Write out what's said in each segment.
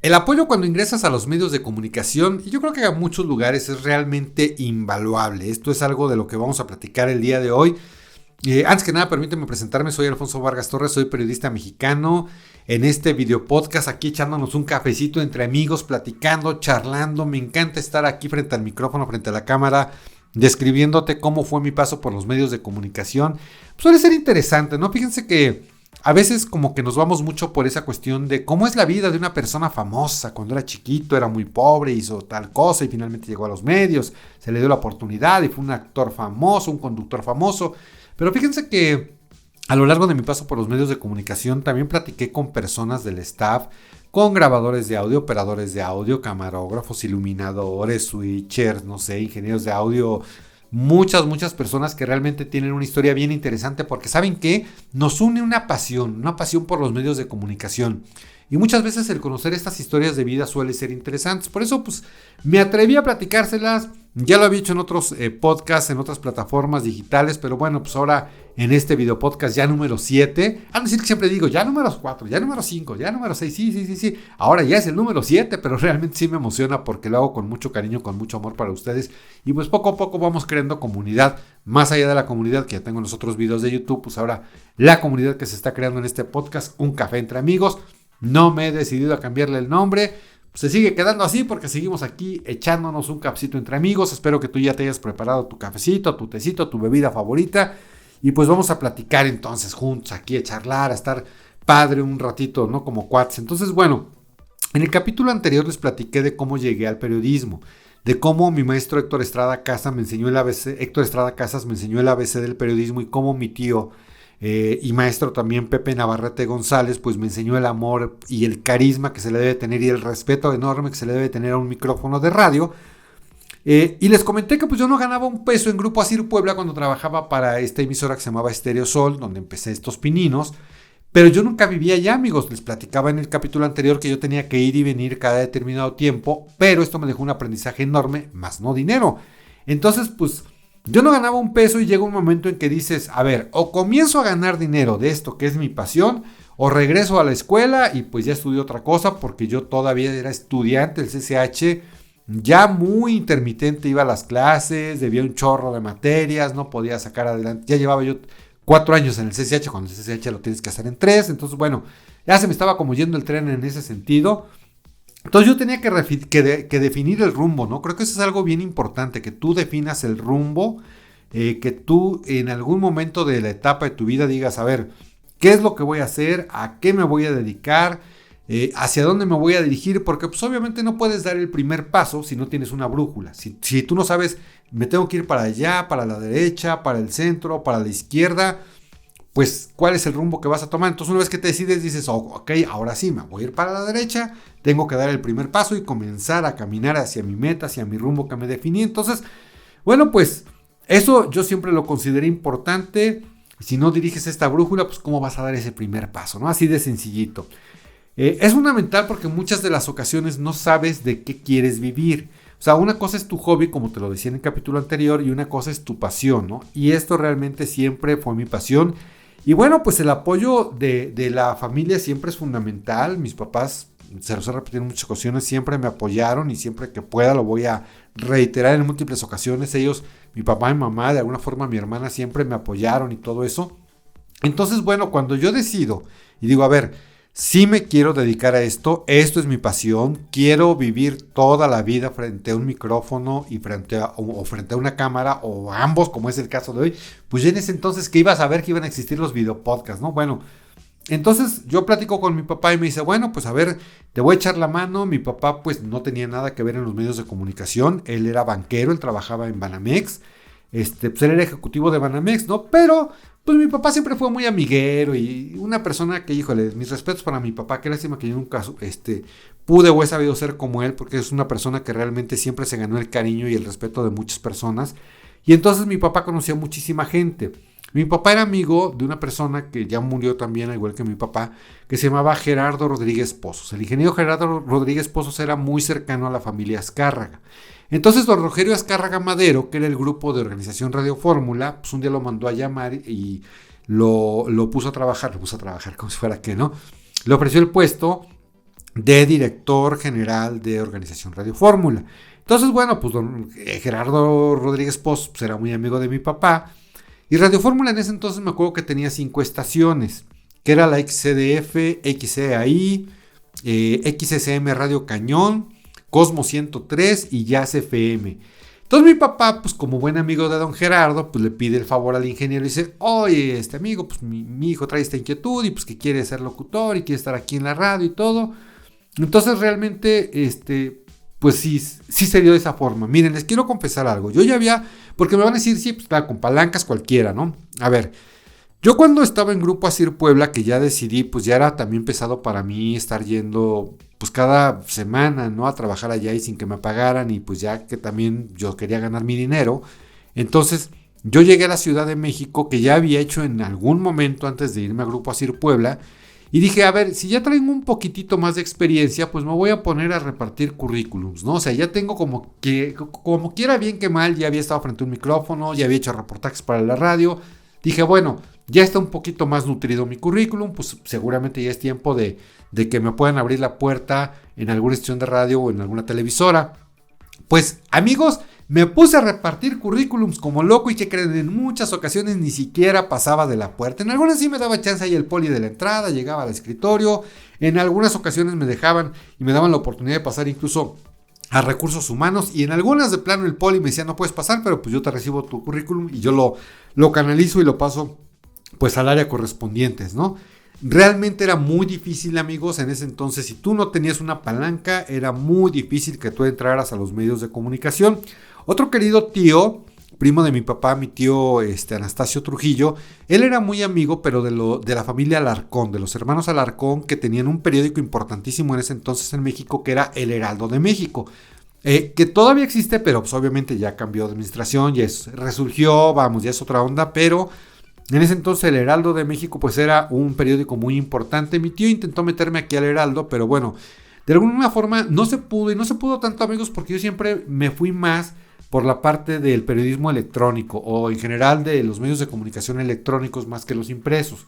El apoyo cuando ingresas a los medios de comunicación, y yo creo que a muchos lugares es realmente invaluable. Esto es algo de lo que vamos a platicar el día de hoy. Antes que nada, permíteme presentarme, soy Alfonso Vargas Torres, soy periodista mexicano. En este video podcast, aquí echándonos un cafecito entre amigos, platicando, charlando. Me encanta estar aquí frente al micrófono, frente a la cámara, describiéndote cómo fue mi paso por los medios de comunicación. Suele ser interesante, ¿no? Fíjense que a veces como que nos vamos mucho por esa cuestión de cómo es la vida de una persona famosa. Cuando era chiquito era muy pobre, hizo tal cosa y finalmente llegó a los medios, se le dio la oportunidad y fue un actor famoso, un conductor famoso. Pero fíjense que a lo largo de mi paso por los medios de comunicación también platiqué con personas del staff, con grabadores de audio, operadores de audio, camarógrafos, iluminadores, switchers, no sé, ingenieros de audio. Muchas personas que realmente tienen una historia bien interesante porque saben que nos une una pasión por los medios de comunicación. Y muchas veces el conocer estas historias de vida suele ser interesantes. Por eso pues me atreví a platicárselas. Ya lo había hecho en otros podcasts, en otras plataformas digitales. Pero bueno, pues ahora en este video podcast ya número 7. A decir que siempre digo ya número 4, ya número 5, ya número 6. Sí. Ahora ya es el número 7. Pero realmente sí me emociona porque lo hago con mucho cariño, con mucho amor para ustedes. Y pues poco a poco vamos creando comunidad. Más allá de la comunidad que ya tengo en los otros videos de YouTube. Pues ahora la comunidad que se está creando en este podcast. Un café entre amigos. No me he decidido a cambiarle el nombre. Se sigue quedando así porque seguimos aquí echándonos un cafecito entre amigos. Espero que tú ya te hayas preparado tu cafecito, tu tecito, tu bebida favorita. Y pues vamos a platicar entonces juntos aquí, a charlar, a estar padre un ratito, ¿no? Como cuates. Entonces, bueno, en el capítulo anterior les platiqué de cómo llegué al periodismo. De cómo mi maestro Héctor Estrada Casas me enseñó el ABC del periodismo y cómo mi tío y maestro también Pepe Navarrete González pues me enseñó el amor y el carisma que se le debe tener y el respeto enorme que se le debe tener a un micrófono de radio. Y les comenté que pues yo no ganaba un peso en Grupo Asir Puebla cuando trabajaba para esta emisora que se llamaba Estéreo Sol, donde empecé estos pininos, pero yo nunca vivía allá, amigos. Les platicaba en el capítulo anterior que yo tenía que ir y venir cada determinado tiempo, pero esto me dejó un aprendizaje enorme, más no dinero. Entonces pues yo no ganaba un peso y llega un momento en que dices, a ver, o comienzo a ganar dinero de esto que es mi pasión, o regreso a la escuela y pues ya estudié otra cosa porque yo todavía era estudiante del CCH, ya muy intermitente, iba a las clases, debía un chorro de materias, no podía sacar adelante, ya llevaba yo 4 años en el CCH, cuando el CCH lo tienes que hacer en 3, entonces bueno, ya se me estaba como yendo el tren en ese sentido. Entonces yo tenía que definir el rumbo, ¿no? Creo que eso es algo bien importante, que tú definas el rumbo, que tú en algún momento de la etapa de tu vida digas, a ver, ¿qué es lo que voy a hacer? ¿A qué me voy a dedicar? ¿Hacia dónde me voy a dirigir? Porque pues obviamente no puedes dar el primer paso si no tienes una brújula. Si tú no sabes, me tengo que ir para allá, para la derecha, para el centro, para la izquierda, pues cuál es el rumbo que vas a tomar. Entonces una vez que te decides dices, ok, ahora sí, me voy a ir para la derecha, tengo que dar el primer paso y comenzar a caminar hacia mi meta, hacia mi rumbo que me definí. Entonces, bueno, pues eso yo siempre lo consideré importante. Si no diriges esta brújula, pues cómo vas a dar ese primer paso, ¿no? Así de sencillito. Es fundamental porque en muchas de las ocasiones no sabes de qué quieres vivir. O sea, una cosa es tu hobby, como te lo decía en el capítulo anterior, y una cosa es tu pasión, ¿no? Y esto realmente siempre fue mi pasión. Y bueno, pues el apoyo de la familia siempre es fundamental. Mis papás, se los he repetido en muchas ocasiones, siempre me apoyaron y siempre que pueda lo voy a reiterar en múltiples ocasiones. Ellos, mi papá y mamá, de alguna forma mi hermana siempre me apoyaron y todo eso. Entonces, bueno, cuando yo decido y digo, a ver, sí me quiero dedicar a esto es mi pasión, quiero vivir toda la vida frente a un micrófono y frente a una cámara o ambos, como es el caso de hoy, pues ya en ese entonces que iba a saber que iban a existir los videopodcasts, ¿no? Bueno, entonces yo platico con mi papá y me dice, bueno, pues a ver, te voy a echar la mano. Mi papá pues no tenía nada que ver en los medios de comunicación, él era banquero, él trabajaba en Banamex, pues él era ejecutivo de Banamex, ¿no? Pero pues mi papá siempre fue muy amiguero y una persona que, híjole, mis respetos para mi papá, qué lástima que yo nunca pude o he sabido ser como él, porque es una persona que realmente siempre se ganó el cariño y el respeto de muchas personas. Y entonces mi papá conocía a muchísima gente. Mi papá era amigo de una persona que ya murió también, al igual que mi papá, que se llamaba Gerardo Rodríguez Pozos. El ingeniero Gerardo Rodríguez Pozos era muy cercano a la familia Azcárraga. Entonces don Rogelio Azcárraga Madero, que era el grupo de Organización Radio Fórmula, pues un día lo mandó a llamar y lo puso a trabajar como si fuera que no. Le ofreció el puesto de director general de Organización Radio Fórmula. Entonces, bueno, pues don Gerardo Rodríguez Poz pues, era muy amigo de mi papá. Y Radio Fórmula en ese entonces me acuerdo que tenía 5 estaciones, que era la XCDF, XCAI, XSM Radio Cañón, Cosmo 103 y Jazz FM. Entonces mi papá, pues como buen amigo de don Gerardo, pues le pide el favor al ingeniero y dice, oye, amigo, pues mi hijo trae esta inquietud y pues que quiere ser locutor y quiere estar aquí en la radio y todo. Entonces realmente, pues sí se dio de esa forma. Miren, les quiero confesar algo. Yo ya había, porque me van a decir, sí, pues con palancas cualquiera, ¿no? A ver, yo cuando estaba en Grupo Asir Puebla, que ya decidí, pues ya era también pesado para mí estar yendo, pues cada semana, ¿no? A trabajar allá y sin que me pagaran y pues ya que también yo quería ganar mi dinero. Entonces, yo llegué a la Ciudad de México, que ya había hecho en algún momento antes de irme a Grupo Asir Puebla, y dije, a ver, si ya traigo un poquitito más de experiencia, pues me voy a poner a repartir currículums, ¿no? O sea, ya tengo como quiera bien que mal, ya había estado frente a un micrófono, ya había hecho reportajes para la radio. Dije, bueno, ya está un poquito más nutrido mi currículum, pues seguramente ya es tiempo de que me puedan abrir la puerta en alguna estación de radio o en alguna televisora. Pues, amigos, me puse a repartir currículums como loco y que creen, en muchas ocasiones ni siquiera pasaba de la puerta. En algunas sí me daba chance ahí el poli de la entrada, llegaba al escritorio. En algunas ocasiones me dejaban y me daban la oportunidad de pasar incluso a recursos humanos. Y en algunas de plano el poli me decía, no puedes pasar, pero pues yo te recibo tu currículum y yo lo canalizo y lo paso pues al área correspondientes, ¿no? Realmente era muy difícil, amigos, en ese entonces. Si tú no tenías una palanca, era muy difícil que tú entraras a los medios de comunicación. Otro querido tío, primo de mi papá, mi tío Anastasio Trujillo, él era muy amigo, pero de la familia Alarcón, de los hermanos Alarcón, que tenían un periódico importantísimo en ese entonces en México, que era El Heraldo de México. Que todavía existe, pero pues obviamente ya cambió de administración, ya resurgió, vamos, ya es otra onda, pero en ese entonces el Heraldo de México pues era un periódico muy importante. Mi tío intentó meterme aquí al Heraldo, pero bueno, de alguna forma no se pudo, y no se pudo tanto, amigos, porque yo siempre me fui más por la parte del periodismo electrónico o en general de los medios de comunicación electrónicos más que los impresos.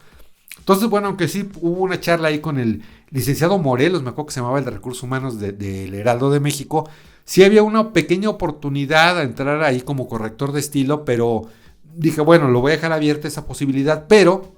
Entonces, bueno, aunque sí hubo una charla ahí con el licenciado Morelos, me acuerdo que se llamaba el de Recursos Humanos del Heraldo de México, sí había una pequeña oportunidad a entrar ahí como corrector de estilo, pero dije, bueno, lo voy a dejar abierta esa posibilidad, pero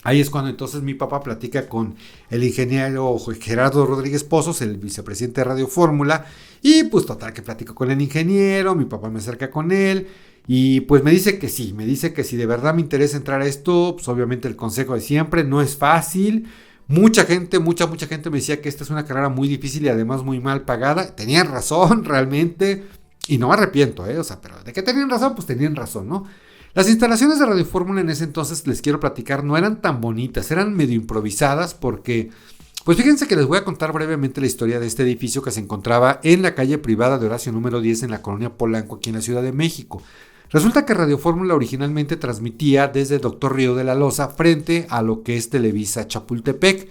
ahí es cuando entonces mi papá platica con el ingeniero Gerardo Rodríguez Pozos, el vicepresidente de Radio Fórmula, y pues total que platico con el ingeniero, mi papá me acerca con él, y pues me dice que sí, de verdad me interesa entrar a esto, pues obviamente el consejo de siempre, no es fácil. Mucha gente me decía que esta es una carrera muy difícil y además muy mal pagada. Tenían razón, realmente, y no me arrepiento, o sea, pero de que tenían razón, pues tenían razón, ¿no? Las instalaciones de Radio Fórmula en ese entonces, les quiero platicar, no eran tan bonitas, eran medio improvisadas porque, pues fíjense que les voy a contar brevemente la historia de este edificio que se encontraba en la calle privada de Horacio número 10 en la colonia Polanco, aquí en la Ciudad de México. Resulta que Radio Fórmula originalmente transmitía desde Doctor Río de la Loza frente a lo que es Televisa Chapultepec,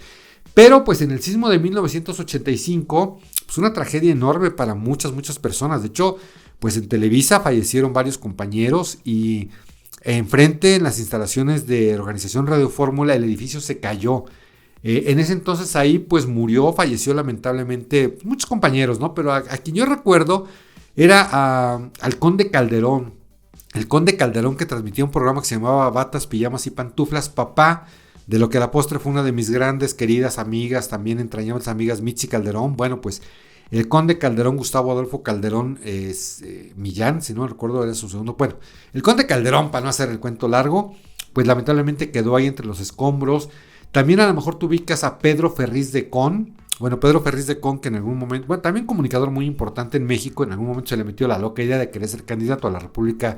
pero pues en el sismo de 1985, pues una tragedia enorme para muchas personas. De hecho, pues en Televisa fallecieron varios compañeros y enfrente, en las instalaciones de Organización Radio Fórmula, el edificio se cayó. En ese entonces ahí pues falleció lamentablemente muchos compañeros, ¿no? Pero a quien yo recuerdo era al Conde Calderón. El Conde Calderón, que transmitía un programa que se llamaba Batas, Pijamas y Pantuflas, papá de lo que a la postre fue una de mis grandes queridas amigas, también entrañables amigas, Mitzi Calderón. Bueno, pues el Conde Calderón, Gustavo Adolfo Calderón Millán, si no recuerdo era su segundo. Bueno, el Conde Calderón, para no hacer el cuento largo, pues lamentablemente quedó ahí entre los escombros. También a lo mejor tú ubicas a Pedro Ferriz de Con. Bueno, Pedro Ferriz de Con, que en algún momento, bueno, también comunicador muy importante en México, en algún momento se le metió la loca idea de querer ser candidato a la República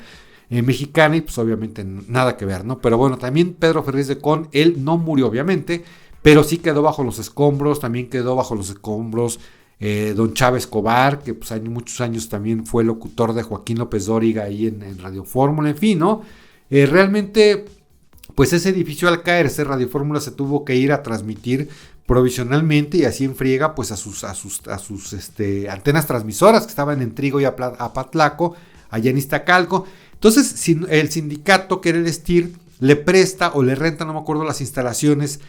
Mexicana y pues obviamente nada que ver, ¿no? Pero bueno, también Pedro Ferriz de Con, él no murió obviamente, pero sí quedó bajo los escombros. También quedó bajo los escombros don Chávez Escobar, que pues muchos años también fue locutor de Joaquín López Dóriga ahí en Radio Fórmula, en fin, ¿no? Realmente, pues ese edificio al caerse, Radio Fórmula se tuvo que ir a transmitir provisionalmente y así en friega pues a sus antenas transmisoras que estaban en Trigo y Apatlaco, allá en Iztacalco. Entonces el sindicato, que era el STIR, le presta o le renta, no me acuerdo, las instalaciones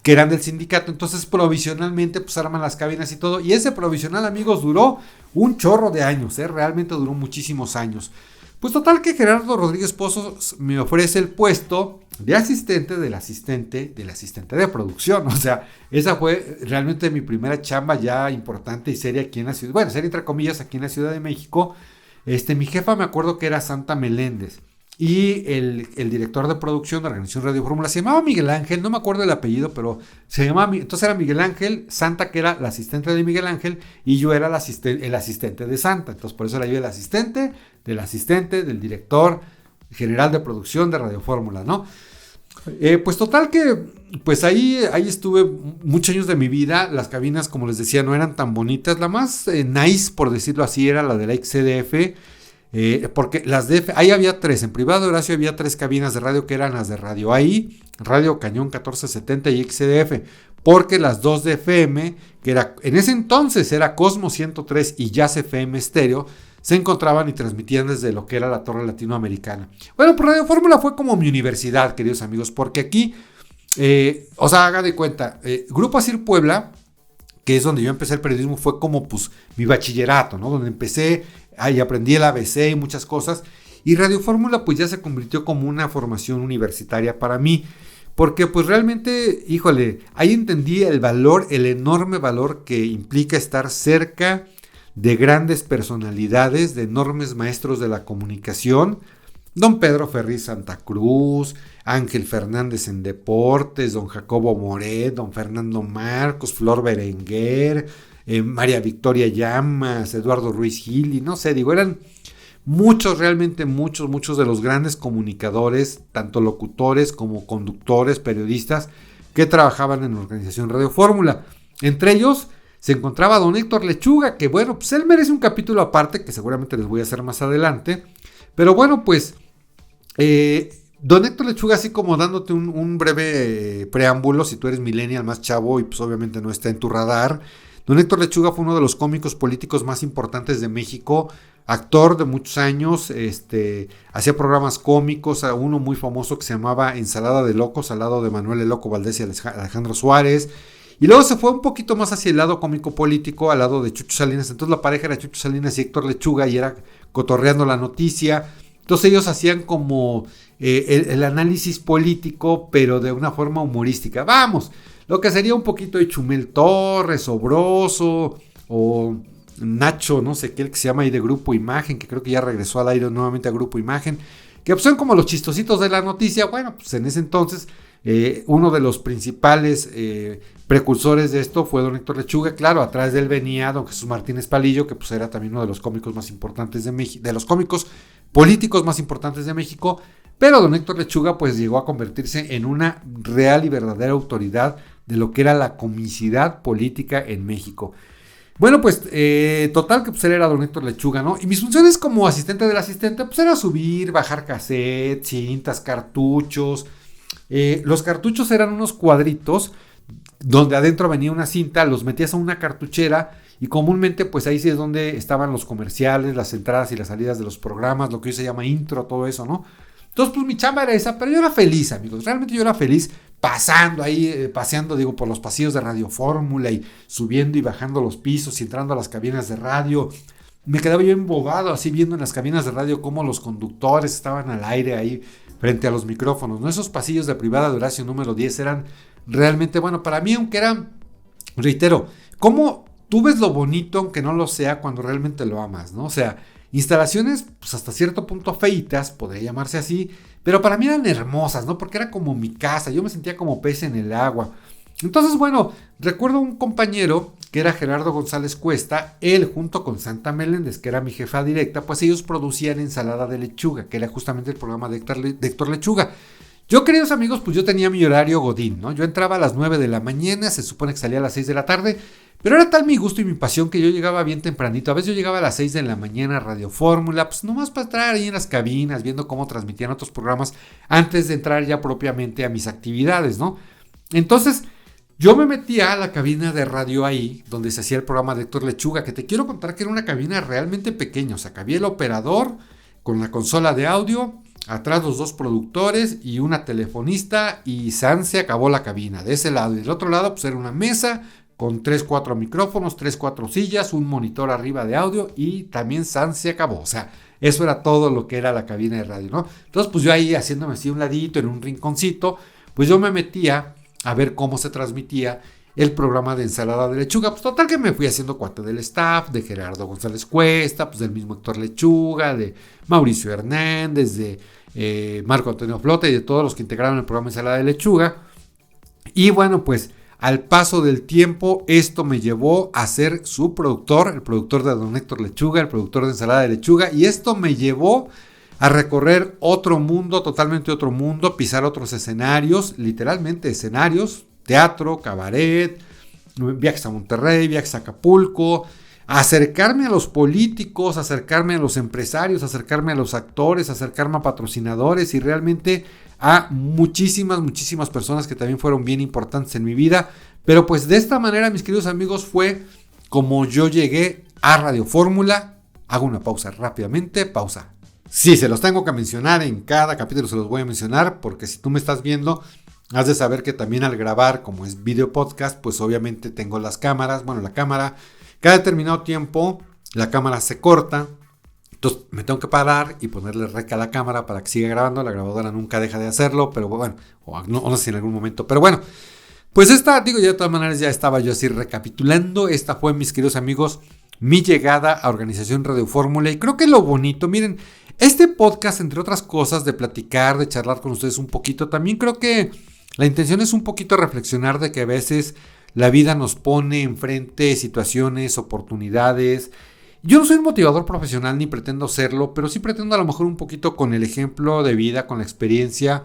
que eran del sindicato. Entonces provisionalmente pues arman las cabinas y todo. Y ese provisional, amigos, duró un chorro de años, realmente duró muchísimos años. Pues total que Gerardo Rodríguez Pozos me ofrece el puesto de asistente del asistente de producción. O sea, esa fue realmente mi primera chamba ya importante y seria aquí en la ciudad. Bueno, seria entre comillas aquí en la Ciudad de México. Mi jefa me acuerdo que era Santa Meléndez. Y el director de producción de la Organización Radio Fórmula se llamaba Miguel Ángel, no me acuerdo el apellido, pero se llamaba, entonces era Miguel Ángel, Santa, que era la asistente de Miguel Ángel, y yo era el asistente de Santa. Entonces por eso era yo el asistente del director general de producción de Radio Fórmula, ¿no? Pues total que, pues ahí estuve muchos años de mi vida. Las cabinas, como les decía, no eran tan bonitas. La más nice, por decirlo así, era la de la XCDF. Porque las DF, ahí había tres, en privado Horacio había tres cabinas de radio que eran las de Radio AI, Radio Cañón 1470 y XCDF, porque las dos de FM, que era en ese entonces era Cosmo 103 y Jazz FM Estéreo, se encontraban y transmitían desde lo que era la Torre Latinoamericana. Bueno, pues Radio Fórmula fue como mi universidad, queridos amigos, porque aquí, o sea, haga de cuenta, Grupo Asir Puebla, que es donde yo empecé el periodismo, fue como pues mi bachillerato, ¿no? Donde empecé, ahí aprendí el ABC y muchas cosas. Y Radio Fórmula pues ya se convirtió como una formación universitaria para mí. Porque pues realmente, híjole, ahí entendí el valor, el enorme valor que implica estar cerca de grandes personalidades, de enormes maestros de la comunicación. Don Pedro Ferriz Santa Cruz, Ángel Fernández en deportes, don Jacobo Moret, don Fernando Marcos, Flor Berenguer, María Victoria Llamas, Eduardo Ruiz Gili, no sé, digo, eran muchos, realmente muchos de los grandes comunicadores, tanto locutores como conductores, periodistas, que trabajaban en la organización Radio Fórmula. Entre ellos se encontraba don Héctor Lechuga, que bueno, pues él merece un capítulo aparte, que seguramente les voy a hacer más adelante, pero bueno, pues don Héctor Lechuga, así como dándote un breve preámbulo, si tú eres millennial más chavo y pues obviamente no está en tu radar, don Héctor Lechuga fue uno de los cómicos políticos más importantes de México, actor de muchos años, hacía programas cómicos, a uno muy famoso que se llamaba Ensalada de Locos, al lado de Manuel el Loco Valdés y Alejandro Suárez, y luego se fue un poquito más hacia el lado cómico político, al lado de Chucho Salinas. Entonces la pareja era Chucho Salinas y Héctor Lechuga, y era cotorreando la noticia. Entonces ellos hacían como el análisis político, pero de una forma humorística. Vamos, lo que sería un poquito de Chumel Torres, o Broso, o Nacho, no sé qué, el que se llama ahí de Grupo Imagen, que creo que ya regresó al aire nuevamente a Grupo Imagen, que pues son como los chistositos de la noticia. Bueno, pues en ese entonces uno de los principales precursores de esto fue don Héctor Lechuga. Claro, atrás de él venía don Jesús Martínez Palillo, que pues era también uno de los cómicos más importantes de México, de los cómicos políticos más importantes de México, pero don Héctor Lechuga pues llegó a convertirse en una real y verdadera autoridad de lo que era la comicidad política en México. Bueno, pues total que pues él era don Héctor Lechuga, ¿no? Y mis funciones como asistente del asistente pues era subir, bajar cassettes, cintas, cartuchos. Los cartuchos eran unos cuadritos donde adentro venía una cinta, los metías a una cartuchera y comúnmente pues ahí sí es donde estaban los comerciales, las entradas y las salidas de los programas, lo que hoy se llama intro, todo eso, ¿no? Entonces pues mi chamba era esa, pero yo era feliz, amigos, realmente yo era feliz pasando ahí, paseando, digo, por los pasillos de Radio Fórmula y subiendo y bajando los pisos y entrando a las cabinas de radio. Me quedaba yo embobado así viendo en las cabinas de radio cómo los conductores estaban al aire ahí frente a los micrófonos, ¿no? Esos pasillos de privada de Horacio número 10 eran realmente, bueno, para mí, aunque eran, reitero, ¿cómo tú ves lo bonito aunque no lo sea cuando realmente lo amas, ¿no? O sea, instalaciones pues hasta cierto punto feitas, podría llamarse así, pero para mí eran hermosas, ¿no? Porque era como mi casa, yo me sentía como pez en el agua. Entonces, bueno, recuerdo un compañero que era Gerardo González Cuesta, él junto con Santa Meléndez, que era mi jefa directa, pues ellos producían Ensalada de Lechuga, que era justamente el programa de Héctor Lechuga. Yo, queridos amigos, pues yo tenía mi horario godín, ¿no? Yo entraba a las 9 de la mañana, se supone que salía a las 6 de la tarde, pero era tal mi gusto y mi pasión que yo llegaba bien tempranito. A veces yo llegaba a las 6 de la mañana a Radio Fórmula, pues nomás para entrar ahí en las cabinas, viendo cómo transmitían otros programas, antes de entrar ya propiamente a mis actividades, ¿no? Entonces, yo me metía a la cabina de radio ahí, donde se hacía el programa de Héctor Lechuga, que te quiero contar que era una cabina realmente pequeña, o sea, cabía el operador con la consola de audio, atrás los 2 productores y una telefonista y se acabó la cabina. De ese lado y del otro lado pues era una mesa con 3, 4 micrófonos, 3, 4 sillas, un monitor arriba de audio y también se acabó. O sea, eso era todo lo que era la cabina de radio, ¿no? Entonces pues yo ahí haciéndome así un ladito en un rinconcito, pues yo me metía a ver cómo se transmitía el programa de Ensalada de Lechuga. Pues total que me fui haciendo cuate del staff, de Gerardo González Cuesta, pues del mismo Héctor Lechuga, de Mauricio Hernández, de Marco Antonio Flota y de todos los que integraron el programa Ensalada de Lechuga. Y bueno, pues al paso del tiempo esto me llevó a ser su productor, el productor de don Héctor Lechuga, el productor de Ensalada de Lechuga, y esto me llevó a recorrer otro mundo, totalmente otro mundo, pisar otros escenarios, literalmente escenarios, teatro, cabaret, viajes a Monterrey, viajes a Acapulco, acercarme a los políticos, acercarme a los empresarios, acercarme a los actores, acercarme a patrocinadores y realmente a muchísimas personas que también fueron bien importantes en mi vida. Pero pues de esta manera, mis queridos amigos, fue como yo llegué a Radio Fórmula. Hago una pausa rápidamente, pausa. Sí, se los tengo que mencionar, en cada capítulo se los voy a mencionar, porque si tú me estás viendo, has de saber que también al grabar, como es video podcast, pues obviamente tengo las cámaras, bueno, la cámara, cada determinado tiempo la cámara se corta, entonces me tengo que parar y ponerle rec a la cámara para que siga grabando, la grabadora nunca deja de hacerlo, pero bueno, o no sé si en algún momento, pero bueno, pues esta, digo, ya de todas maneras ya estaba yo así recapitulando, esta fue, mis queridos amigos, mi llegada a Organización Radio Fórmula, y creo que lo bonito, miren, este podcast, entre otras cosas, de platicar, de charlar con ustedes un poquito, también creo que la intención es un poquito reflexionar de que a veces la vida nos pone enfrente situaciones, oportunidades. Yo no soy un motivador profesional ni pretendo serlo, pero sí pretendo a lo mejor un poquito con el ejemplo de vida, con la experiencia,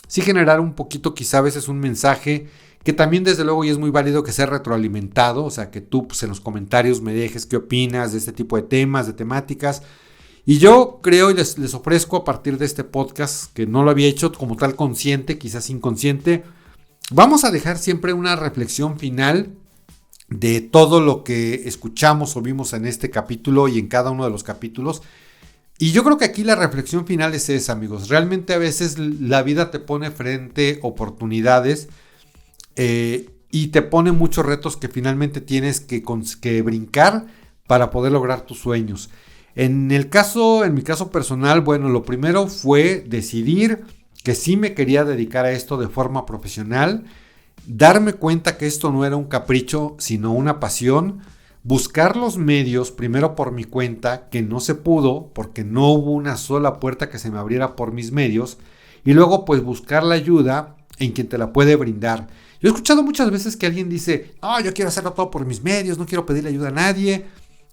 sí generar un poquito quizá a veces un mensaje que también desde luego y es muy válido que sea retroalimentado, o sea que tú pues, en los comentarios me dejes qué opinas de este tipo de temas, de temáticas. Y yo creo y les ofrezco a partir de este podcast, que no lo había hecho como tal consciente, quizás inconsciente, vamos a dejar siempre una reflexión final de todo lo que escuchamos o vimos en este capítulo y en cada uno de los capítulos. Y yo creo que aquí la reflexión final es esa, amigos. Realmente a veces la vida te pone frente oportunidades y te pone muchos retos que finalmente tienes que brincar para poder lograr tus sueños. En mi caso personal, bueno, lo primero fue decidir que sí me quería dedicar a esto de forma profesional, darme cuenta que esto no era un capricho, sino una pasión, buscar los medios, primero por mi cuenta, que no se pudo, porque no hubo una sola puerta que se me abriera por mis medios, y luego pues buscar la ayuda en quien te la puede brindar. Yo he escuchado muchas veces que alguien dice, no, yo quiero hacerlo todo por mis medios, no quiero pedirle ayuda a nadie,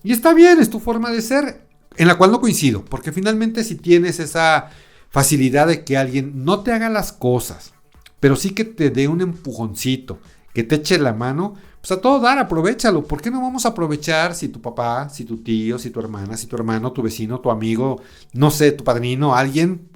y está bien, es tu forma de ser, en la cual no coincido, porque finalmente si tienes esa facilidad de que alguien no te haga las cosas, pero sí que te dé un empujoncito, que te eche la mano, pues a todo dar, aprovéchalo. ¿Por qué no vamos a aprovechar si tu papá, si tu tío, si tu hermana, si tu hermano, tu vecino, tu amigo, no sé, tu padrino, alguien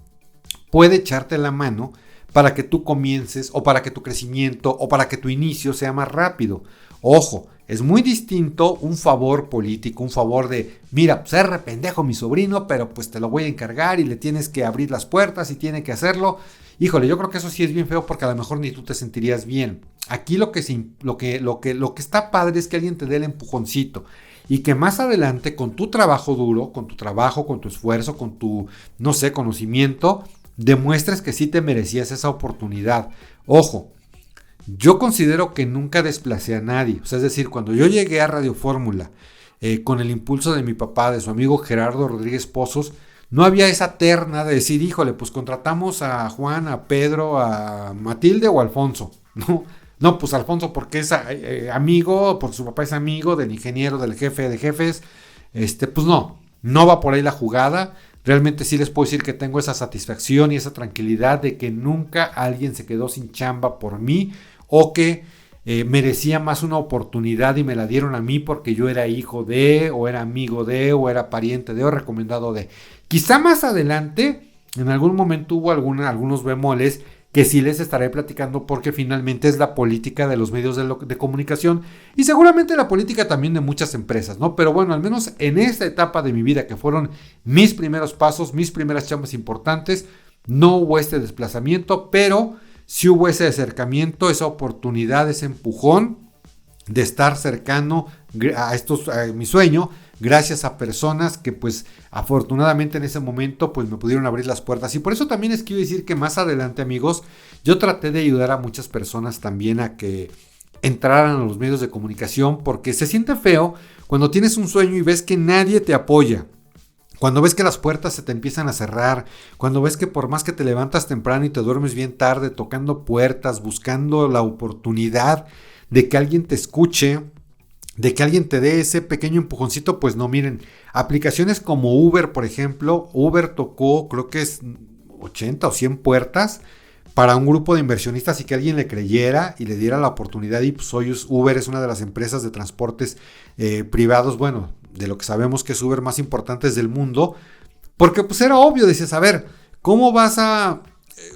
puede echarte la mano para que tú comiences o para que tu crecimiento o para que tu inicio sea más rápido? Ojo, es muy distinto un favor político, un favor de, mira, pues es rependejo mi sobrino, pero pues te lo voy a encargar y le tienes que abrir las puertas y tiene que hacerlo. Híjole, yo creo que eso sí es bien feo porque a lo mejor ni tú te sentirías bien. Aquí lo que está padre es que alguien te dé el empujoncito y que más adelante con tu trabajo duro, con tu trabajo, con tu esfuerzo, con tu, no sé, conocimiento, demuestres que sí te merecías esa oportunidad. Ojo, yo considero que nunca desplacé a nadie. O sea, es decir, cuando yo llegué a Radio Fórmula, con el impulso de mi papá, de su amigo Gerardo Rodríguez Pozos, no había esa terna de decir, híjole, pues contratamos a Juan, a Pedro, a Matilde o a Alfonso. No, pues Alfonso porque es amigo, porque su papá es amigo del ingeniero, del jefe de jefes. Pues no va por ahí la jugada. Realmente sí les puedo decir que tengo esa satisfacción y esa tranquilidad de que nunca alguien se quedó sin chamba por mí o que merecía más una oportunidad y me la dieron a mí porque yo era hijo de, o era amigo de, o era pariente de, o recomendado de. Quizá más adelante, en algún momento hubo algunos bemoles que sí les estaré platicando porque finalmente es la política de los medios de comunicación y seguramente la política también de muchas empresas, ¿no? Pero bueno, al menos en esta etapa de mi vida que fueron mis primeros pasos, mis primeras chambas importantes, No hubo este desplazamiento, pero sí hubo ese acercamiento, esa oportunidad, ese empujón de estar cercano a mi sueño, gracias a personas que pues afortunadamente en ese momento pues me pudieron abrir las puertas. Y por eso también les quiero decir que más adelante, amigos, yo traté de ayudar a muchas personas también a que entraran a los medios de comunicación, porque se siente feo cuando tienes un sueño y ves que nadie te apoya. Cuando ves que las puertas se te empiezan a cerrar, cuando ves que por más que te levantas temprano y te duermes bien tarde, tocando puertas, buscando la oportunidad de que alguien te escuche, de que alguien te dé ese pequeño empujoncito, pues no, miren, aplicaciones como Uber, por ejemplo, Uber tocó, creo que es 80 o 100 puertas para un grupo de inversionistas y que alguien le creyera y le diera la oportunidad. Y pues hoy Uber es una de las empresas de transportes privados, bueno, de lo que sabemos que es Uber más importantes del mundo, porque pues era obvio, dices, a ver, ¿cómo vas a...?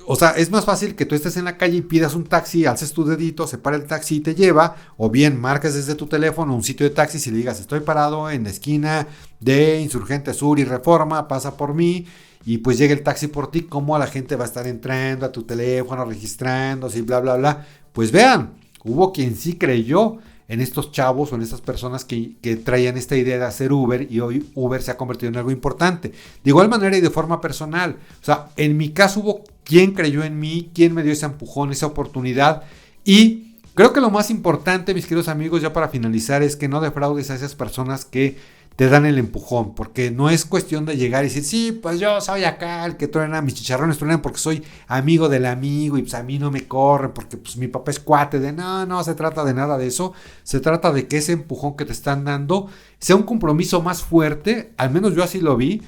O sea, es más fácil que tú estés en la calle y pidas un taxi, alces tu dedito, se para el taxi y te lleva, o bien marcas desde tu teléfono un sitio de taxis y le digas, estoy parado en la esquina de Insurgente Sur y Reforma, pasa por mí, y pues llega el taxi por ti. ¿Cómo la gente va a estar entrando a tu teléfono, registrándose y bla, bla, bla? Pues vean, hubo quien sí creyó en estos chavos o en estas personas que traían esta idea de hacer Uber, y hoy Uber se ha convertido en algo importante. De igual manera y de forma personal, o sea, en mi caso hubo quien creyó en mí, quien me dio ese empujón, esa oportunidad, y creo que lo más importante, mis queridos amigos, ya para finalizar, es que no defraudes a esas personas que te dan el empujón, porque no es cuestión de llegar y decir, sí, pues yo soy acá el que truena, mis chicharrones truenan porque soy amigo del amigo y pues a mí no me corre porque pues mi papá es cuate de no se trata de nada de eso, se trata de que ese empujón que te están dando sea un compromiso más fuerte, al menos yo así lo vi.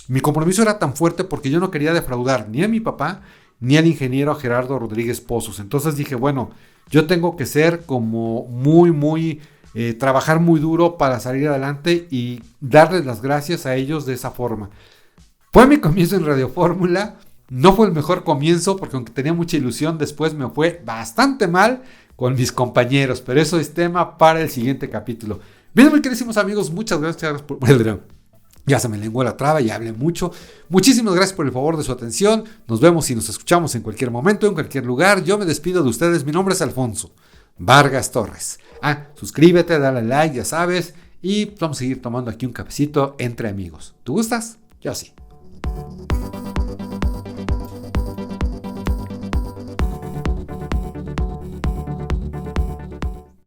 Mi compromiso era tan fuerte porque yo no quería defraudar ni a mi papá ni al ingeniero Gerardo Rodríguez Pozos. Entonces dije, bueno, yo tengo que ser como muy trabajar muy duro para salir adelante y darles las gracias a ellos de esa forma. Fue mi comienzo en Radio Fórmula, no fue el mejor comienzo porque aunque tenía mucha ilusión, después me fue bastante mal con mis compañeros, pero eso es tema para el siguiente capítulo. Bien, muy queridos amigos, muchas gracias por... Ya se me lenguó la traba y hablé mucho. Muchísimas gracias por el favor de su atención. Nos vemos y nos escuchamos en cualquier momento, en cualquier lugar. Yo me despido de ustedes. Mi nombre es Alfonso Vargas Torres. Suscríbete, dale like, ya sabes. Y vamos a seguir tomando aquí un cafecito entre amigos. ¿Tú gustas? Yo sí.